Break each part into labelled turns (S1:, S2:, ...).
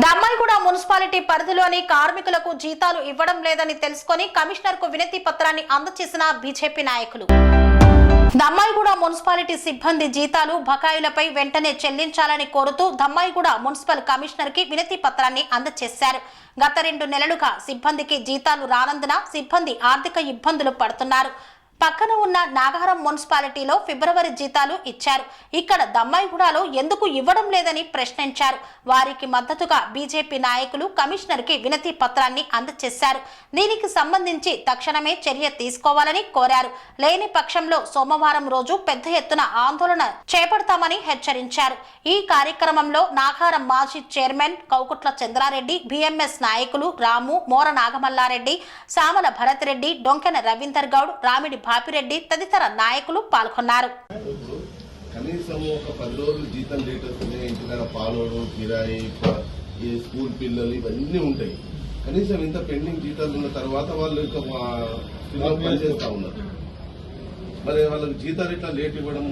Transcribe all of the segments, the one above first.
S1: Dammaiguda municipality పరిధిలోని కార్మికులకు జీతాలు ఇవ్వడం లేదని తెలుసుకొని కమిషనర్ కు వినతి పత్రాన్ని అందజేసిన బీజేపీ నాయకులు. దమ్మాయిగూడ మున్సిపాలిటీ సిబ్బంది జీతాలు బకాయిలపై వెంటనే చెల్లించాలని కోరుతూ దమ్మాయిగూడ మున్సిపల్ కమిషనర్ కి వినతి పత్రాన్ని అందజేశారు. గత 2 నెలలుగా సిబ్బందికి జీతాలు రానందున సిబ్బంది ఆర్థిక ఇబ్బందులు పడుతున్నారు. పక్కన ఉన్న నాగారం మున్సిపాలిటీలో ఫిబ్రవరి జీతాలు ఇచ్చారు. ఇక్కడ దమ్మాయిగూడలో ఎందుకు ఇవ్వడం లేదని ప్రశ్నించారు. వారికి మద్దతుగా బీజేపీ నాయకులు కమిషనర్ కి వినతి పత్రాన్ని అందజేశారు. దీనికి సంబంధించి తక్షణమే చర్య తీసుకోవాలని కోరారు. లేని పక్షంలో సోమవారం రోజు పెద్ద ఎత్తున ఆందోళన చేపడతామని హెచ్చరించారు. ఈ కార్యక్రమంలో నాగారం మాజీ చైర్మన్ కౌకుట్ల చంద్రారెడ్డి, బీఎంఎస్ నాయకులు రాము, మోర నాగమల్లారెడ్డి, సామల భరత్రెడ్డి, డొంకెన రవీందర్ గౌడ్, రామిడి బాపిరెడ్డి తదితర నాయకులు పాల్గొన్నారు.
S2: కనీసం ఒక 10 రోజులు జీతం లేట్ వస్తుంది. ఇంటికాడ పాలోడు, కిరాయి, స్కూల్ పిల్లలు ఇవన్నీ ఉంటాయి. కనీసం ఇంత పెండింగ్ జీతాలు ఉన్న తర్వాత వాళ్ళు ఇంకా పనిచేస్తా ఉన్నారు. మరి వాళ్ళకి జీతాలు ఇట్లా లేట్ ఇవ్వడం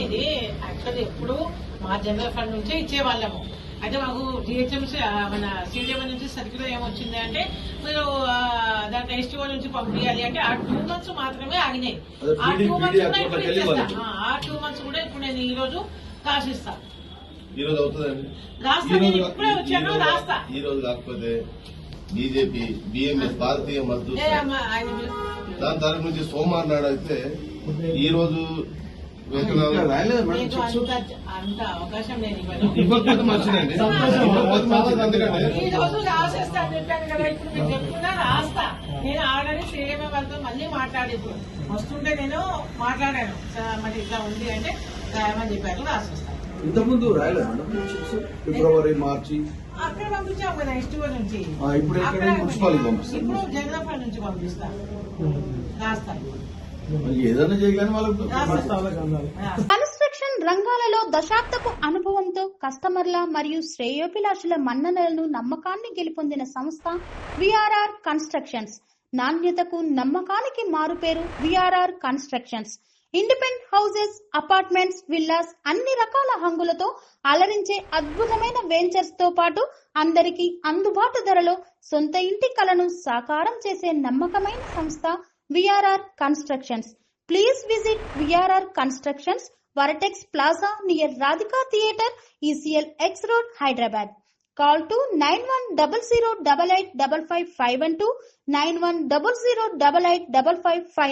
S3: ఇది యాక్చువల్లీ ఎప్పుడు మా జనరల్ ఫండ్ నుంచే ఇచ్చేవాళ్ళము. అయితే మాకు జిహెచ్ఎంసీ మన సీడీఎం నుంచి సర్క్యులర్ ఏమొచ్చింది అంటే మీరు దాంట్లో ఎస్టీఓ నుంచి పంపించాలి అంటే ఆ 2 months మాత్రమే ఆగినాయి. ఆ 2 months కూడా ఇప్పుడు ఇచ్చేస్తా. ఆ 2 months కూడా ఇప్పుడు నేను ఈ రోజు రాసిస్తా.
S2: ఈ రోజు అవుతుందండి.
S3: రాస్తా, నేను ఇప్పుడే వచ్చాను, రాస్తా.
S2: ఈ రోజు కాకపోతే బీజేపీ, బీఎంఎస్, భారతీయ మజ్దూర్ దాని తరఫు నుంచి సోమవారం నాడు అయితే ఈ రోజు
S3: అంత అవకాశం నేను ఈ రోజు రాసేస్తాను చెప్పాను కదా. ఇప్పుడు మీరు చెప్తున్నా రాస్తా. నేను ఆల్రెడీ సీఎంఏ వాళ్ళతో మళ్ళీ మాట్లాడి ఇప్పుడు వస్తుంటే నేను మాట్లాడాను. మరి ఇట్లా ఉంది అంటే రాయమని చెప్పారు, రాసిస్తాను.
S4: ఇంతకుముందు రాయలేదు ఫిబ్రవరి, మార్చి
S3: అక్కడ పంపించాము కదా ఎస్టీఓ నుంచి.
S4: ఇప్పుడు
S3: ఇప్పుడు జనరల్ ఫండ్ నుంచి పంపిస్తాను, రాస్తాను.
S4: ఏదైనా చేయగానే వాళ్ళకు
S5: కన్స్ట్రక్షన్ రంగాలలో దశాబ్దపు అనుభవంతో కస్టమర్ల మరియు శ్రేయోభిలాషుల మన్ననలను, నమ్మకాన్ని గెలుపొందిన సంస్థ విఆర్ఆర్ కన్స్ట్రక్షన్స్. నాణ్యతకు, నమ్మకానికి మారుపేరు VRR constructions. Independent houses, apartments, villas అన్ని రకాల హంగులతో అలరించే అద్భుతమైన వెంచర్స్ తో పాటు అందరికీ అందుబాటు ధరలో సొంత ఇంటి కలను సాకారం చేసే నమ్మకమైన సంస్థ VRR constructions. Please visit VRR Constructions, Varatex Plaza near Radhika Theatre, ECL X Road, Hyderabad. Call to 9100885552, 91008855.